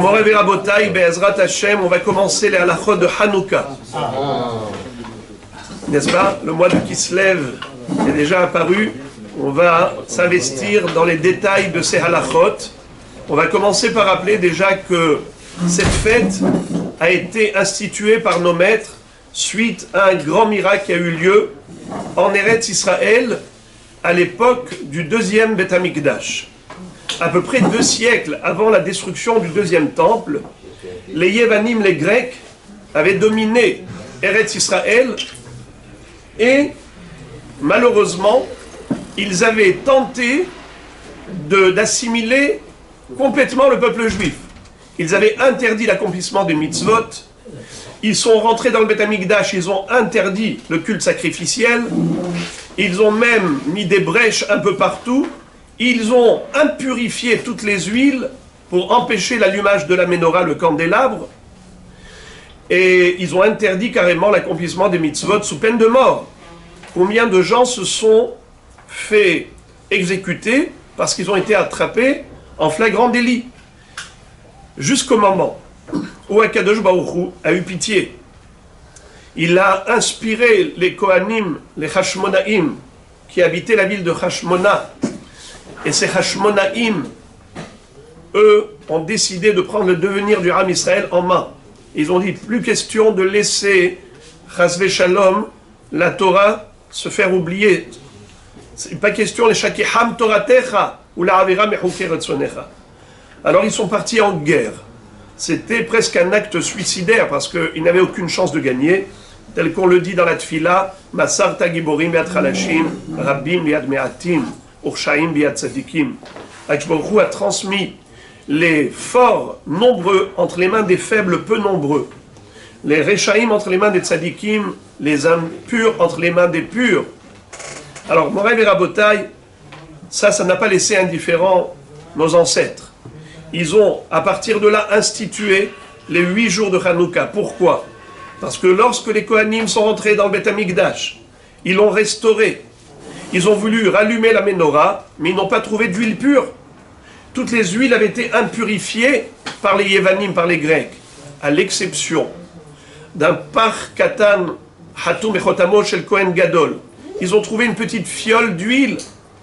Moray Verabotai, Be'ezrat Hashem, on va commencer les halachot de Hanouka. N'est-ce pas? Le mois de Kislev est déjà apparu. On va s'investir dans les détails de ces halachot. On va commencer par rappeler déjà que cette fête a été instituée par nos maîtres suite à un grand miracle qui a eu lieu en Eretz Israël à l'époque du deuxième Beth Amikdash. À peu près 2 siècles avant la destruction du deuxième temple, les Yévanim, les Grecs, avaient dominé Eretz Israël et malheureusement, ils avaient tenté d'assimiler complètement le peuple juif. Ils avaient interdit l'accomplissement des mitzvot, ils sont rentrés dans le Beth Amikdash, ils ont interdit le culte sacrificiel, ils ont même mis des brèches un peu partout, ils ont impurifié toutes les huiles pour empêcher l'allumage de la menorah, le candélabre, et ils ont interdit carrément l'accomplissement des mitzvot sous peine de mort. Combien de gens se sont fait exécuter parce qu'ils ont été attrapés en flagrant délit? Jusqu'au moment où Akadosh Baruch Hu a eu pitié. Il a inspiré les Kohanim, les Hashmonaïm, qui habitaient la ville de Hashmona. Et ces Hashmonaïm, eux, ont décidé de prendre le devenir du Ham Israël en main. Ils ont dit, plus question de laisser, Chasvé Shalom, la Torah, se faire oublier. C'est pas question, les Shakiham Toratecha, ou la Avera Mechouké Retsonecha. Alors ils sont partis en guerre. C'était presque un acte suicidaire parce qu'ils n'avaient aucune chance de gagner. Tel qu'on le dit dans la Tfila, Masarta Giborim Be'at Chalashim, Rabbim Bi'ad Me'atim, Urshaim Bi'ad Tzadikim. Akadosh Baruch Hu a transmis les forts nombreux entre les mains des faibles peu nombreux. Les Rechaim entre les mains des Tzadikim, les impurs entre les mains des purs. Alors, Moray Verabotai, ça n'a pas laissé indifférents nos ancêtres. Ils ont, à partir de là, institué les 8 jours de Hanouka. Pourquoi? Parce que lorsque les Kohanim sont rentrés dans le Beth Amikdash, ils l'ont restauré. Ils ont voulu rallumer la menorah, mais ils n'ont pas trouvé d'huile pure. Toutes les huiles avaient été impurifiées par les Yévanim, par les Grecs, à l'exception d'un par katan hatum echotamo shel Kohen Gadol. Ils ont trouvé une petite fiole d'huile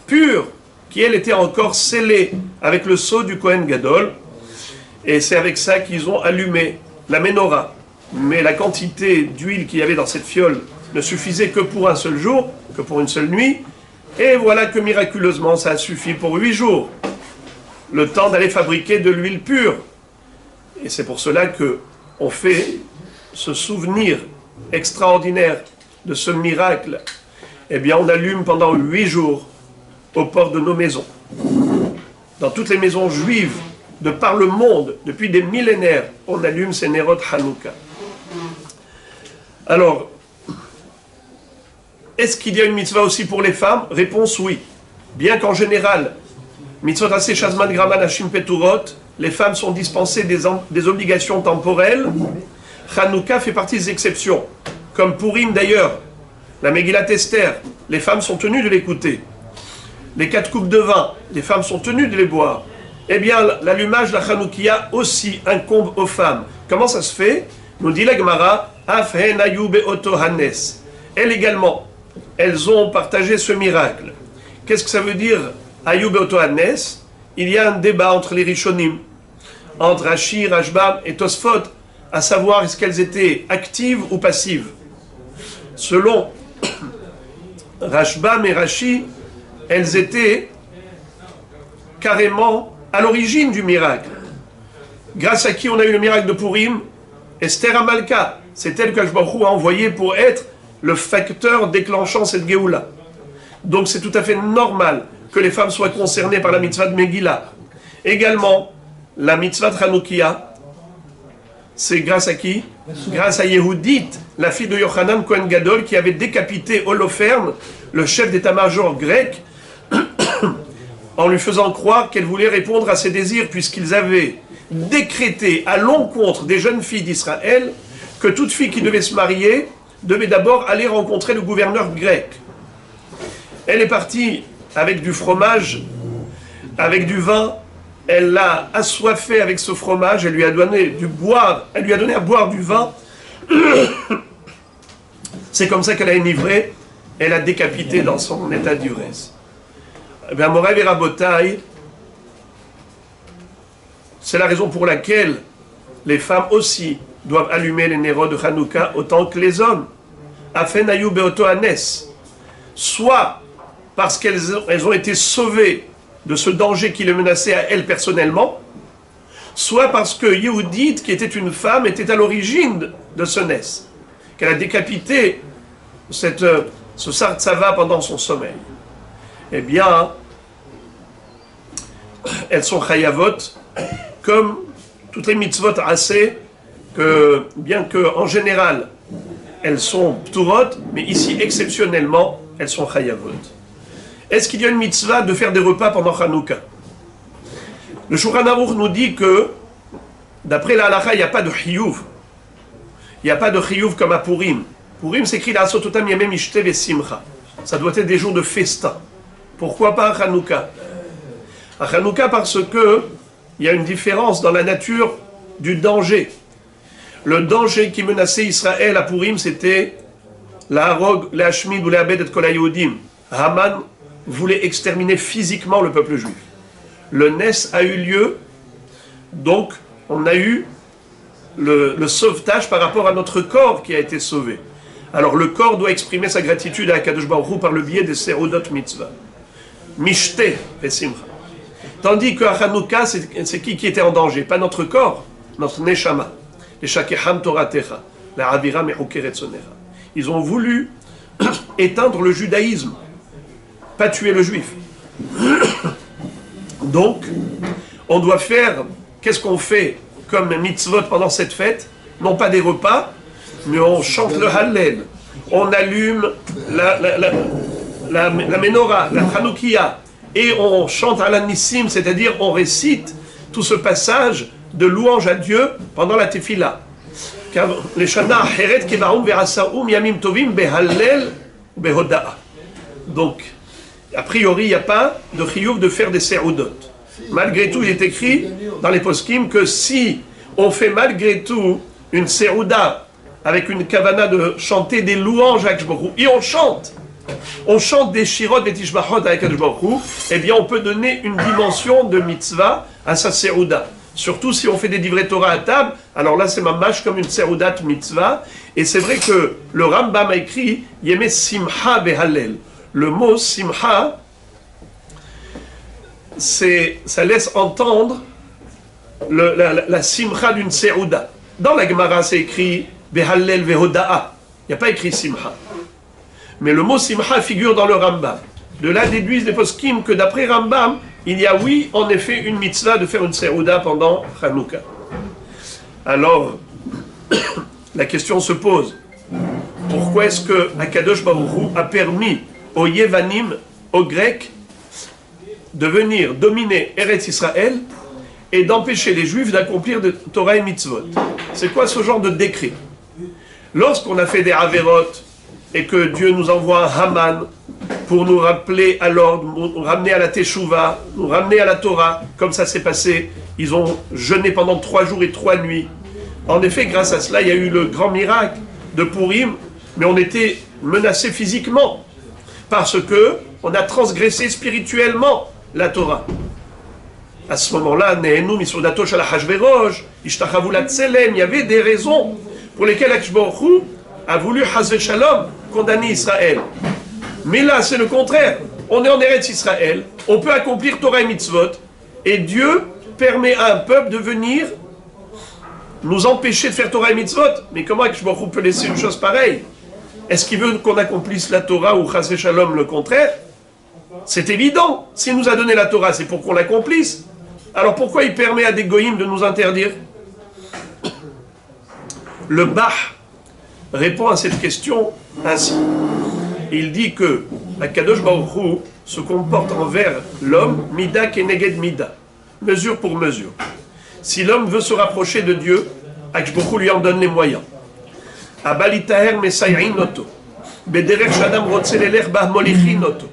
pure qui, elle, était encore scellée avec le sceau du Kohen Gadol. Et c'est avec ça qu'ils ont allumé la menorah. Mais la quantité d'huile qu'il y avait dans cette fiole ne suffisait que pour un seul jour, que pour une seule nuit. Et voilà que miraculeusement, ça a suffi pour 8 jours. Le temps d'aller fabriquer de l'huile pure. Et c'est pour cela qu'on fait ce souvenir extraordinaire de ce miracle. Eh bien, on allume pendant 8 jours aux portes de nos maisons. Dans toutes les maisons juives, de par le monde, depuis des millénaires, on allume ces Nerot Hanouka. Alors, est-ce qu'il y a une mitzvah aussi pour les femmes? Réponse oui. Bien qu'en général, mitzvot aseh shazman graman hashim peturot, les femmes sont dispensées des obligations temporelles. Hanouka fait partie des exceptions. Comme Purim d'ailleurs, la Megillat Esther, les femmes sont tenues de l'écouter. Les 4 coupes de vin, les femmes sont tenues de les boire. Eh bien, l'allumage de la Hanoukia aussi incombe aux femmes. Comment ça se fait? Nous dit la Gemara, Af hen hayu be'oto hanes. Elles également, elles ont partagé ce miracle. Qu'est-ce que ça veut dire, hayu be'oto hanes? Il y a un débat entre les Rishonim, entre Rashi, Rashbam et Tosfot, à savoir est-ce qu'elles étaient actives ou passives. Selon Rashbam et Rashi, elles étaient carrément à l'origine du miracle. Grâce à qui on a eu le miracle de Purim? Esther Amalka. C'est elle que Akadosh Baruch Hu a envoyé pour être le facteur déclenchant cette Géoula. Donc c'est tout à fait normal que les femmes soient concernées par la mitzvah de Megillah. Également, la mitzvah de Hanoukia, c'est grâce à qui? Grâce à Yehudit, la fille de Yochanan Kohen Gadol, qui avait décapité Holoferne, le chef d'état-major grec, en lui faisant croire qu'elle voulait répondre à ses désirs, puisqu'ils avaient décrété à l'encontre des jeunes filles d'Israël que toute fille qui devait se marier devait d'abord aller rencontrer le gouverneur grec. Elle est partie avec du fromage, avec du vin, elle l'a assoiffé avec ce fromage, elle lui a donné elle lui a donné à boire du vin. C'est comme ça qu'elle a enivré, elle a décapité dans son état d'ivresse. Eh bien, Morav et Rabotai, c'est la raison pour laquelle les femmes aussi doivent allumer les néros de Hanouka autant que les hommes. Afenayou beoto anes. Soit parce qu'elles ont été sauvées de ce danger qui les menaçait à elles personnellement, soit parce que Yehudit, qui était une femme, était à l'origine de ce nes, qu'elle a décapité ce Sartsava pendant son sommeil. Eh bien, elles sont chayavot, comme toutes les mitzvot assez, que bien qu'en général, elles sont pturot, mais ici, exceptionnellement, elles sont chayavot. Est-ce qu'il y a une mitzvah de faire des repas pendant Hanouka? Le Shulchan Aruch nous dit que, d'après la halakha, il n'y a pas de chiyuv. Il n'y a pas de chiyuv comme à Purim. Purim s'écrit la Sototam Yamem Ishte ve Simcha. Ça doit être des jours de festin. Pourquoi pas à Hanouka? À Hanouka, parce que il y a une différence dans la nature du danger. Le danger qui menaçait Israël à Purim, c'était la Harog, la Hashmid ou la Abed et Kol HaYehudim. Haman voulait exterminer physiquement le peuple juif. Le Nes a eu lieu, donc on a eu le sauvetage par rapport à notre corps qui a été sauvé. Alors le corps doit exprimer sa gratitude à Akadosh Baruch Hu par le biais des Serodot Mitzvah. Mishte Vesimcha. Tandis qu'à Hanouka, c'est qui était en danger? Pas notre corps, notre Neshama. Les Shakeham Toratecha, la Avira Mechukeretzonera. Ils ont voulu éteindre le judaïsme, pas tuer le juif. Donc, on doit faire, qu'est-ce qu'on fait comme mitzvot pendant cette fête? Non pas des repas, mais on chante le Hallel, on allume la menorah, la Hanoukia, et on chante Al Nissim, c'est-à-dire on récite tout ce passage de louange à Dieu pendant la tefila. Car les shana heret kevarum verasaum yamim tovim behallel behoda'a. Donc, a priori, il n'y a pas de chiyuv de faire des seroudot. Malgré tout, il est écrit dans les poskim que si on fait malgré tout une serouda avec une kavana de chanter des louanges à Akshbaru, et on chante des shirot et tishbachot avec Akshbaru, eh bien on peut donner une dimension de mitzvah à sa serouda. Surtout si on fait des divrei Torah à table, alors là c'est mamash comme une seroudat mitzvah, et c'est vrai que le Rambam a écrit Yeme simcha behallel. Le mot simcha, ça laisse entendre la simcha d'une serouda. Dans la Gemara, c'est écrit behallel vehoda'a. Il n'y a pas écrit simcha. Mais le mot simcha figure dans le Rambam. De là déduisent les poskim que d'après Rambam, il y a oui, en effet, une mitzvah de faire une serouda pendant Hanouka. Alors, la question se pose. Pourquoi est-ce que Akadosh Baruch Hu a permis aux Yevanim, aux Grecs, de venir dominer Eretz Israël et d'empêcher les Juifs d'accomplir de Torah et Mitzvot? C'est quoi ce genre de décret? Lorsqu'on a fait des Averot et que Dieu nous envoie un Haman pour nous rappeler à l'ordre, nous ramener à la Teshuvah, nous ramener à la Torah, comme ça s'est passé, ils ont jeûné pendant 3 jours et 3 nuits. En effet, grâce à cela, il y a eu le grand miracle de Purim, mais on était menacé physiquement, parce que on a transgressé spirituellement la Torah. À ce moment-là, il y avait des raisons pour lesquelles Akadosh Baruch Hu a voulu Chas v'Shalom condamner Israël. Mais là, c'est le contraire. On est en Eretz Israël, on peut accomplir Torah et Mitzvot, et Dieu permet à un peuple de venir nous empêcher de faire Torah et Mitzvot. Mais comment Akadosh Baruch Hu peut laisser une chose pareille? Est-ce qu'il veut qu'on accomplisse la Torah ou Chas v'Shalom le contraire? C'est évident. S'il nous a donné la Torah, c'est pour qu'on l'accomplisse. Alors pourquoi il permet à des goïms de nous interdire? Le Bach répond à cette question ainsi. Il dit que Akadosh Baruch Hu se comporte envers l'homme mida keneged mida, mesure pour mesure. Si l'homme veut se rapprocher de Dieu, Akadosh Baruch Hu lui en donne les moyens. Abalitaher mesayin noto, bederech shadam rotze lelech bah molichin noto.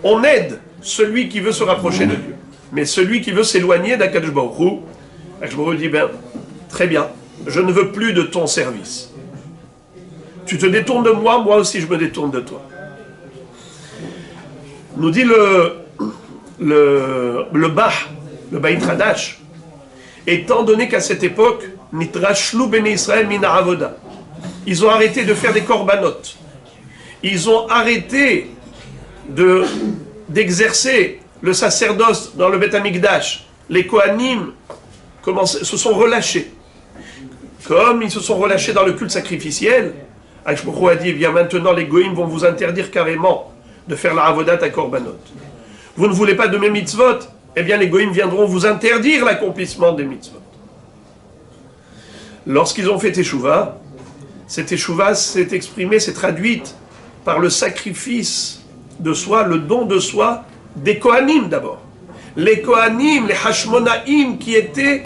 On aide celui qui veut se rapprocher de Dieu. Mais celui qui veut s'éloigner d'Akadosh Baruch Hu, Akadosh Baruch Hu dit, ben, très bien, je ne veux plus de ton service. Tu te détournes de moi, moi aussi je me détourne de toi. Nous dit le Beit Hadash, étant donné qu'à cette époque, Nitrashlu Bnei Israël min ha'avoda, ils ont arrêté de faire des korbanot. Ils ont arrêté d'exercer le sacerdoce dans le Beth Amikdash. Les Kohanim se sont relâchés. Comme ils se sont relâchés dans le culte sacrificiel, Akadosh Baruch Hu a dit, eh bien maintenant les Goïm vont vous interdire carrément de faire la avodat à korbanot. Vous ne voulez pas de mes mitzvot, eh bien les Goïm viendront vous interdire l'accomplissement des mitzvot. Lorsqu'ils ont fait Teshuvah, cette Teshuvah s'est exprimée, s'est traduite par le sacrifice de soi, le don de soi des Kohanim d'abord. Les Kohanim, les Hashmonaïm, qui étaient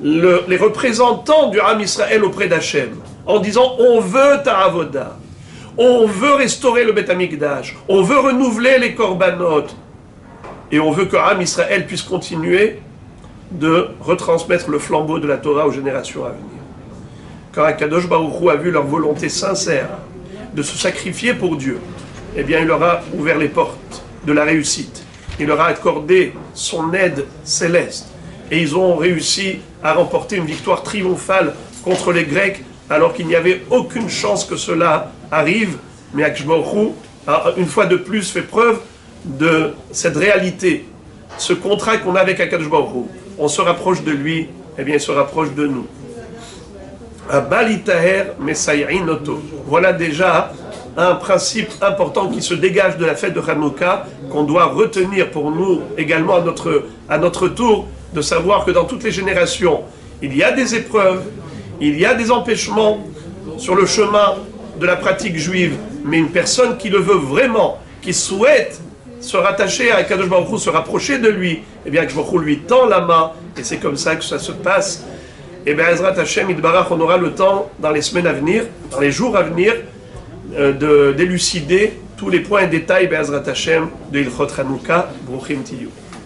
les représentants du Ham Israël auprès d'Hachem, en disant on veut ta avoda, on veut restaurer le Beth Amikdash, on veut renouveler les korbanot, et on veut que Ham Israël puisse continuer de retransmettre le flambeau de la Torah aux générations à venir. Quand Akadosh Baruch Hu a vu leur volonté sincère de se sacrifier pour Dieu, eh bien il leur a ouvert les portes de la réussite. Il leur a accordé son aide céleste. Et ils ont réussi à remporter une victoire triomphale contre les Grecs, alors qu'il n'y avait aucune chance que cela arrive. Mais Akadosh Baruch Hu a une fois de plus fait preuve de cette réalité. Ce contrat qu'on a avec Akadosh Baruch Hu, on se rapproche de lui, eh bien il se rapproche de nous. Voilà déjà un principe important qui se dégage de la fête de Hanouka, qu'on doit retenir pour nous également à notre tour, de savoir que dans toutes les générations, il y a des épreuves, il y a des empêchements sur le chemin de la pratique juive, mais une personne qui le veut vraiment, qui souhaite se rattacher à Akadosh Baruch Hu, se rapprocher de lui, eh bien Akadosh Baruch Hu lui tend la main, et c'est comme ça que ça se passe. Et bien Ezrat Hashem Yitbarach, on aura le temps dans les semaines à venir, dans les jours à venir, d'élucider tous les points et détails Ezrat Hashem de Ilchot Hanouka. Bruchim Tiyu.